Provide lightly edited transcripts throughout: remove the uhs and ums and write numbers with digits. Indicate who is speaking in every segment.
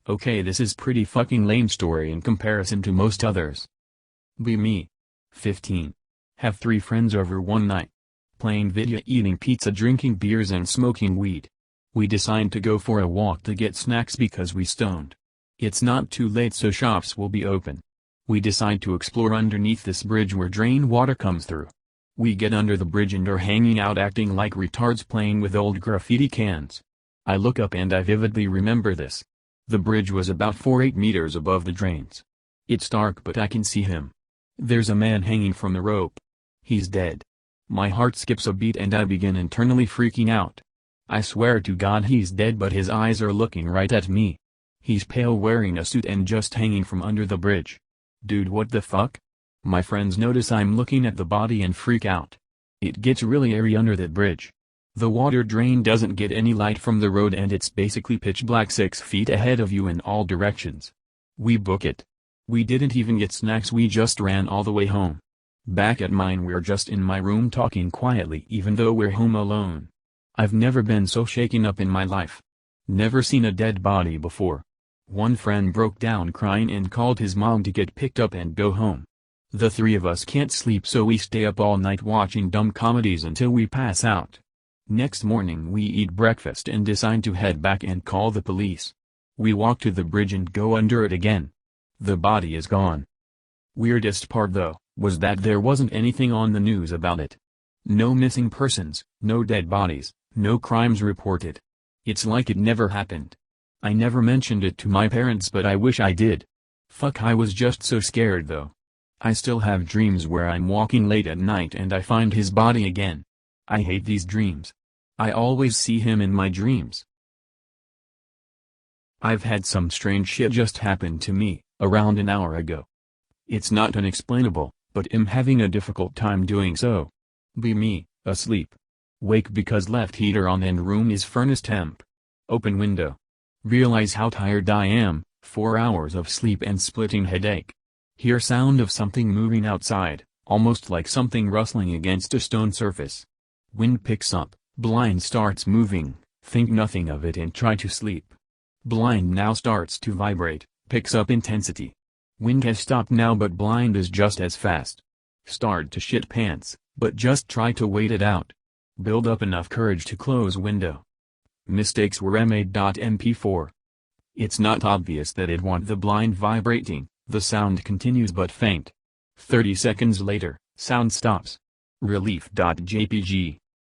Speaker 1: Okay, this is pretty fucking lame story in comparison to most others. Be me. 15. Have 3 friends over one night. Playing video, eating pizza, drinking beers and smoking weed. We decide to go for a walk to get snacks because we stoned. It's not too late so shops will be open. We decide to explore underneath this bridge where drain water comes through. We get under the bridge and are hanging out acting like retards playing with old graffiti cans. I look up and I vividly remember this. The bridge was about 4-8 meters above the drains. It's dark but I can see him. There's a man hanging from the rope. He's dead. My heart skips a beat and I begin internally freaking out. I swear to God he's dead but his eyes are looking right at me. He's pale, wearing a suit and just hanging from under the bridge. Dude, what the fuck? My friends notice I'm looking at the body and freak out. It gets really airy under that bridge. The water drain doesn't get any light from the road and it's basically pitch black 6 feet ahead of you in all directions. We book it. We didn't even get snacks, we just ran all the way home. Back at mine we're just in my room talking quietly even though we're home alone. I've never been so shaken up in my life. Never seen a dead body before. One friend broke down crying and called his mom to get picked up and go home. The 3 of us can't sleep so we stay up all night watching dumb comedies until we pass out. Next morning we eat breakfast and decide to head back and call the police. We walk to the bridge and go under it again. The body is gone. Weirdest part though, was that there wasn't anything on the news about it. No missing persons, no dead bodies, no crimes reported. It's like it never happened. I never mentioned it to my parents but I wish I did. Fuck, I was just so scared though. I still have dreams where I'm walking late at night and I find his body again. I hate these dreams. I always see him in my dreams. I've had some strange shit just happen to me, around an hour ago. It's not unexplainable, but I'm having a difficult time doing so. Be me, asleep. Wake because left heater on and room is furnace temp. Open window. Realize how tired I am, 4 hours of sleep and splitting headache. Hear sound of something moving outside, almost like something rustling against a stone surface. Wind picks up, blind starts moving, think nothing of it and try to sleep. Blind now starts to vibrate, picks up intensity. Wind has stopped now but blind is just as fast. Start to shit pants, but just try to wait it out. Build up enough courage to close window. Mistakes were made. MP4. It's not obvious that it want the blind vibrating, the sound continues but faint. 30 seconds later, sound stops. Relief.jpg.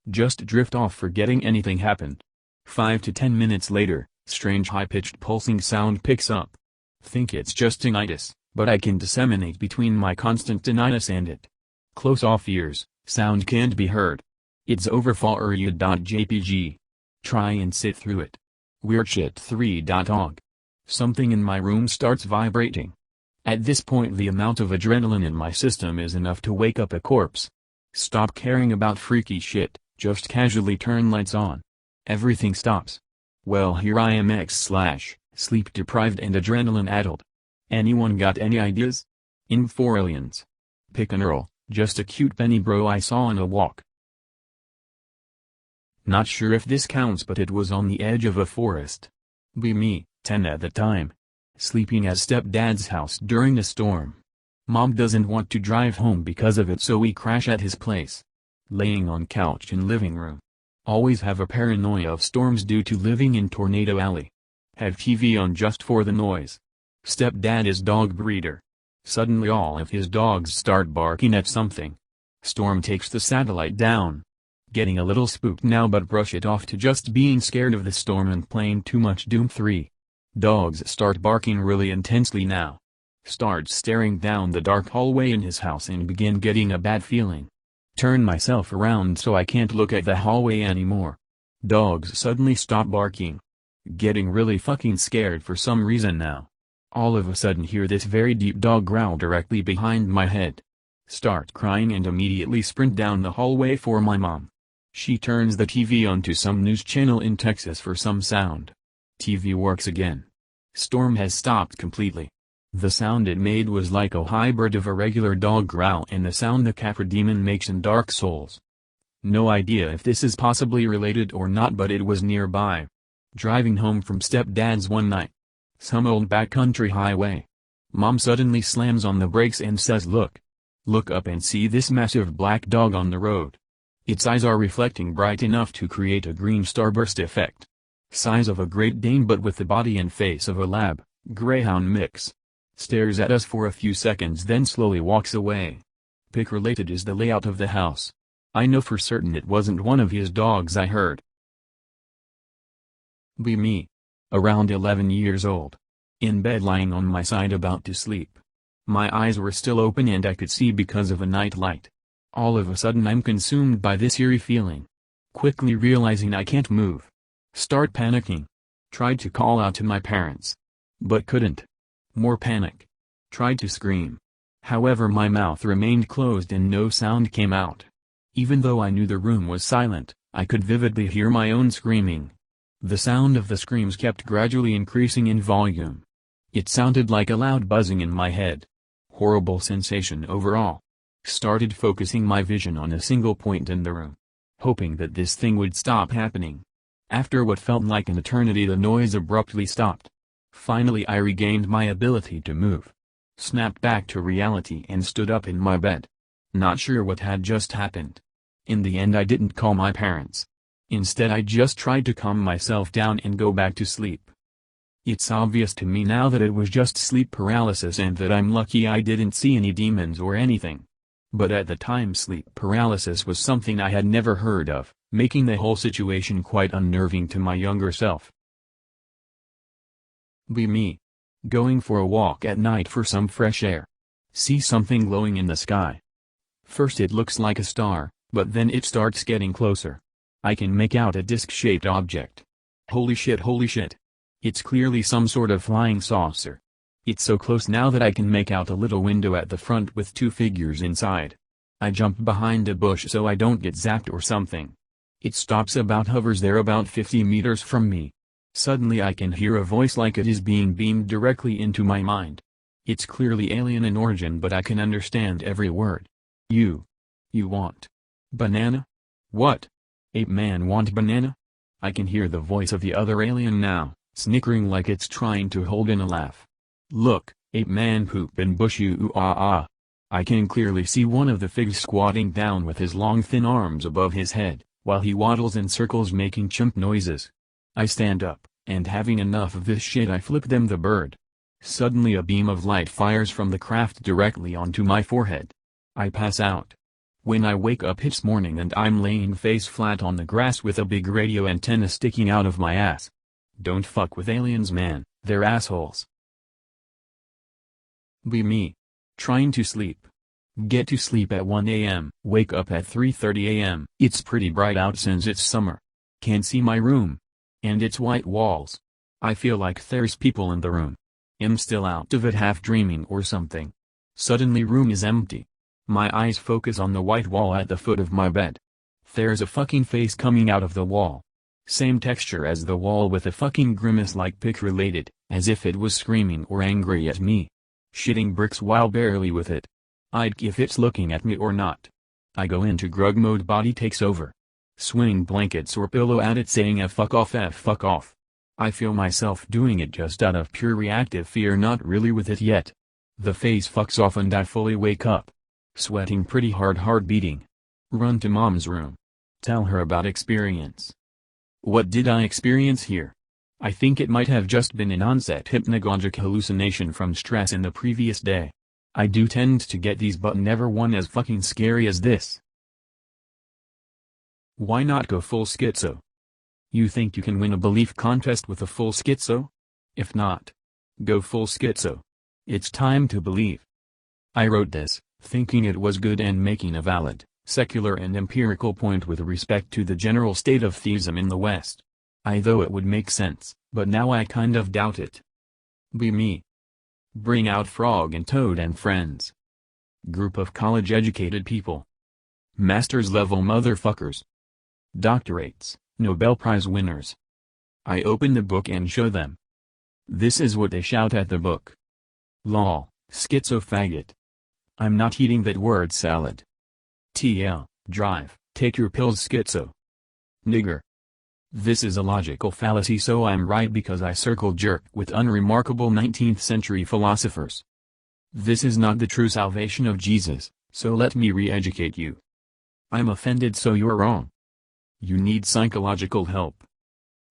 Speaker 1: Just drift off forgetting anything happened. 5 to 10 minutes later, strange high-pitched pulsing sound picks up. Think it's just tinnitus, but I can disseminate between my constant tinnitus and it. Close off ears, sound can't be heard. It's overfall.jpg. Try and sit through it. Weirdshit3.org. Something in my room starts vibrating. At this point the amount of adrenaline in my system is enough to wake up a corpse. Stop caring about freaky shit, just casually turn lights on. Everything stops. Well, here I am sleep deprived and adrenaline addled. Anyone got any ideas? Info aliens. Pick an Earl, just a cute penny bro I saw on a walk. Not sure if this counts but it was on the edge of a forest. Be me, 10 at the time. Sleeping at stepdad's house during a storm. Mom doesn't want to drive home because of it so we crash at his place. Laying on couch in living room. Always have a paranoia of storms due to living in Tornado Alley. Have TV on just for the noise. Stepdad is dog breeder. Suddenly all of his dogs start barking at something. Storm takes the satellite down. Getting a little spooked now but brush it off to just being scared of the storm and playing too much Doom 3. Dogs start barking really intensely now. Start staring down the dark hallway in his house and begin getting a bad feeling. Turn myself around so I can't look at the hallway anymore. Dogs suddenly stop barking. Getting really fucking scared for some reason now. All of a sudden hear this very deep dog growl directly behind my head. Start crying and immediately sprint down the hallway for my mom. She turns the TV on to some news channel in Texas for some sound. TV works again. Storm has stopped completely. The sound it made was like a hybrid of a regular dog growl and the sound the Capra demon makes in Dark Souls. No idea if this is possibly related or not but it was nearby. Driving home from stepdad's one night. Some old backcountry highway. Mom suddenly slams on the brakes and says, "Look. Look up and see this massive black dog on the road. Its eyes are reflecting bright enough to create a green starburst effect. Size of a Great Dane but with the body and face of a lab, greyhound mix. Stares at us for a few seconds then slowly walks away. Pic related is the layout of the house. I know for certain it wasn't one of his dogs I heard." Be me. Around 11 years old. In bed lying on my side about to sleep. My eyes were still open and I could see because of a night light. All of a sudden I'm consumed by this eerie feeling. Quickly realizing I can't move. Start panicking. Tried to call out to my parents. But couldn't. More panic. Tried to scream. However my mouth remained closed and no sound came out. Even though I knew the room was silent, I could vividly hear my own screaming. The sound of the screams kept gradually increasing in volume. It sounded like a loud buzzing in my head. Horrible sensation overall. Started focusing my vision on a single point in the room. Hoping that this thing would stop happening. After what felt like an eternity the noise abruptly stopped. Finally I regained my ability to move. Snapped back to reality and stood up in my bed. Not sure what had just happened. In the end I didn't call my parents. Instead I just tried to calm myself down and go back to sleep. It's obvious to me now that it was just sleep paralysis and that I'm lucky I didn't see any demons or anything. But at the time sleep paralysis was something I had never heard of, making the whole situation quite unnerving to my younger self. Be me. Going for a walk at night for some fresh air. See something glowing in the sky. First it looks like a star, but then it starts getting closer. I can make out a disc-shaped object. Holy shit. It's clearly some sort of flying saucer. It's so close now that I can make out a little window at the front with two figures inside. I jump behind a bush so I don't get zapped or something. It hovers there about 50 meters from me. Suddenly I can hear a voice like it is being beamed directly into my mind. It's clearly alien in origin but I can understand every word. You want banana? What? Ape man want banana? I can hear the voice of the other alien now, snickering like it's trying to hold in a laugh. Look, ape man poop in bush you ah. I can clearly see one of the figs squatting down with his long thin arms above his head, while he waddles in circles making chimp noises. I stand up, and having enough of this shit I flip them the bird. Suddenly a beam of light fires from the craft directly onto my forehead. I pass out. When I wake up it's morning and I'm laying face flat on the grass with a big radio antenna sticking out of my ass. Don't fuck with aliens man, they're assholes. Be me. Trying to sleep. Get to sleep at 1 a.m. Wake up at 3:30 a.m. It's pretty bright out since it's summer. Can't see my room. And it's white walls. I feel like there's people in the room. I'm still out of it half dreaming or something. Suddenly room is empty. My eyes focus on the white wall at the foot of my bed. There's a fucking face coming out of the wall. Same texture as the wall with a fucking grimace like Pic related, as if it was screaming or angry at me. Shitting bricks while barely with it. I'd if it's looking at me or not. I go into grug mode, body takes over. Swing blankets or pillow at it saying fuck off. I feel myself doing it just out of pure reactive fear, not really with it yet. The face fucks off and I fully wake up. Sweating pretty hard, heart beating. Run to mom's room. Tell her about experience. What did I experience here? I think it might have just been an onset hypnagogic hallucination from stress in the previous day. I do tend to get these but never one as fucking scary as this. Why not go full schizo? You think you can win a belief contest with a full schizo? If not, go full schizo. It's time to believe. I wrote this, thinking it was good and making a valid, secular and empirical point with respect to the general state of theism in the West. Though it would make sense, but now I kind of doubt it. Be me. Bring out Frog and Toad and friends. Group of college-educated people. Master's-level motherfuckers. Doctorates, Nobel Prize winners. I open the book and show them. This is what they shout at the book. Lol, schizo faggot. I'm not eating that word salad. TL, drive, take your pills schizo. Nigger. This is a logical fallacy, so I'm right because I circle jerk with unremarkable 19th century philosophers. This is not the true salvation of Jesus, so let me re-educate you. I'm offended, so you're wrong. You need psychological help.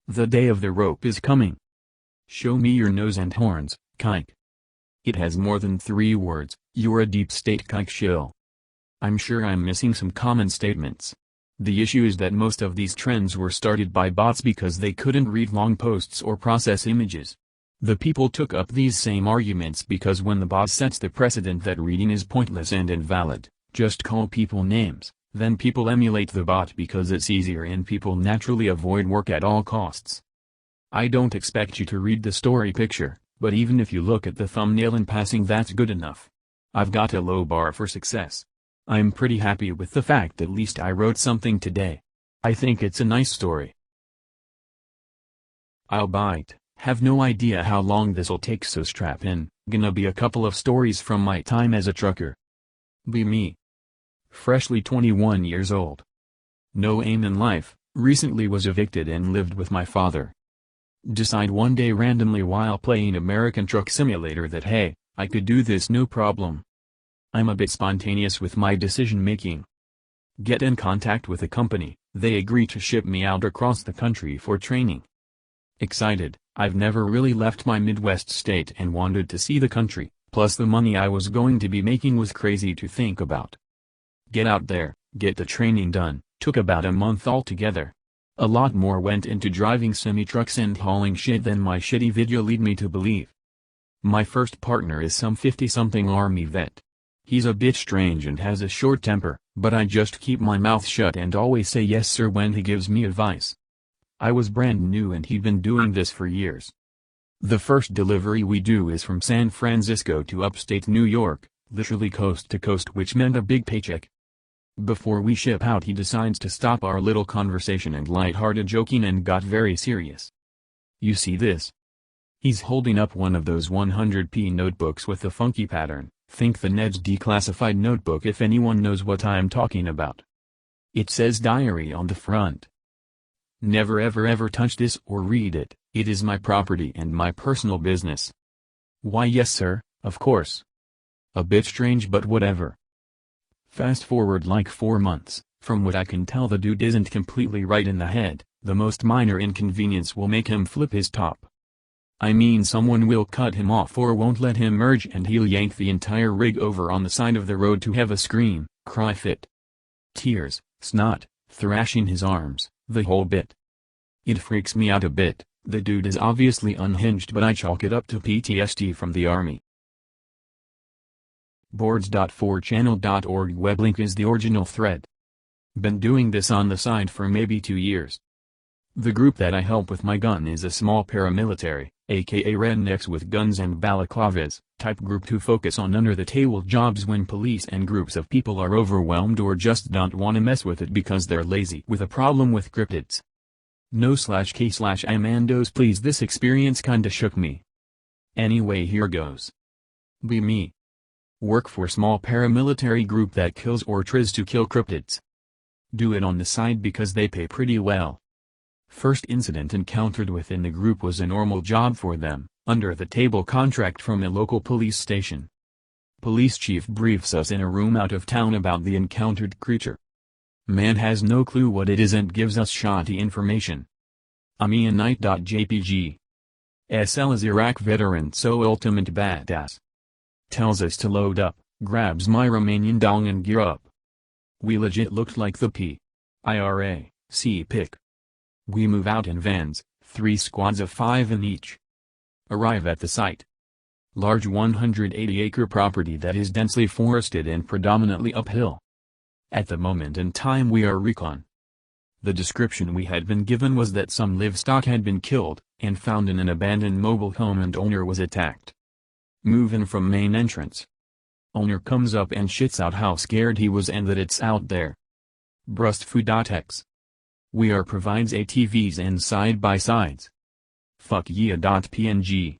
Speaker 1: The day of the rope is coming. Show me your nose and horns, kike. It has more than 3 words, you're a deep state kike shill. I'm sure I'm missing some common statements. The issue is that most of these trends were started by bots because they couldn't read long posts or process images. The people took up these same arguments because when the bot sets the precedent that reading is pointless and invalid, just call people names, then people emulate the bot because it's easier and people naturally avoid work at all costs. I don't expect you to read the story picture, but even if you look at the thumbnail in passing, that's good enough. I've got a low bar for success. I'm pretty happy with the fact at least I wrote something today. I think it's a nice story. I'll bite. Have no idea how long this'll take, so strap in. Gonna be a couple of stories from my time as a trucker. Be me. Freshly 21 years old. No aim in life, recently was evicted and lived with my father. Decide one day randomly while playing American Truck Simulator that hey, I could do this no problem. I'm a bit spontaneous with my decision making. Get in contact with a company, they agree to ship me out across the country for training. Excited, I've never really left my Midwest state and wanted to see the country, plus the money I was going to be making was crazy to think about. Get out there, get the training done, took about a month altogether. A lot more went into driving semi-trucks and hauling shit than my shitty video lead me to believe. My first partner is some 50-something Army vet. He's a bit strange and has a short temper, but I just keep my mouth shut and always say yes sir when he gives me advice. I was brand new and he'd been doing this for years. The first delivery we do is from San Francisco to upstate New York, literally coast to coast, which meant a big paycheck. Before we ship out, he decides to stop our little conversation and light-hearted joking and got very serious. You see this? He's holding up one of those 100p notebooks with a funky pattern. Think the Ned's declassified notebook if anyone knows what I'm talking about. It says diary on the front. Never ever touch this or read it, it is my property and my personal business. Why yes sir, of course. A bit strange but whatever. Fast forward like 4 months, from what I can tell the dude isn't completely right in the head, the most minor inconvenience will make him flip his top. I mean someone will cut him off or won't let him merge and he'll yank the entire rig over on the side of the road to have a scream, cry fit. Tears, snot, thrashing his arms, the whole bit. It freaks me out a bit, the dude is obviously unhinged but I chalk it up to PTSD from the army. Boards.4channel.org web link is the original thread. Been doing this on the side for maybe 2 years. The group that I help with my gun is a small paramilitary, aka rednecks with guns and balaclavas, type group to focus on under-the-table jobs when police and groups of people are overwhelmed or just don't want to mess with it because they're lazy with a problem with cryptids. No/K/Amandos please, this experience kinda shook me. Anyway, here goes. Be me. Work for small paramilitary group that kills or tries to kill cryptids. Do it on the side because they pay pretty well. First incident encountered within the group was a normal job for them, under-the-table contract from a local police station. Police chief briefs us in a room out of town about the encountered creature. Man has no clue what it is and gives us shoddy information. Amianite.jpg. SL is Iraq veteran so ultimate badass. Tells us to load up, grabs my Romanian dong and gear up. We legit looked like the P.I.R.A. See pic. We move out in vans, 3 squads of 5 in each. Arrive at the site. Large 180-acre property that is densely forested and predominantly uphill. At the moment in time we are recon. The description we had been given was that some livestock had been killed, and found in an abandoned mobile home and owner was attacked. Move in from main entrance. Owner comes up and shits out how scared he was and that it's out there. Brustfu.x. We are provides ATVs and side-by-sides. Fuck yeah.png.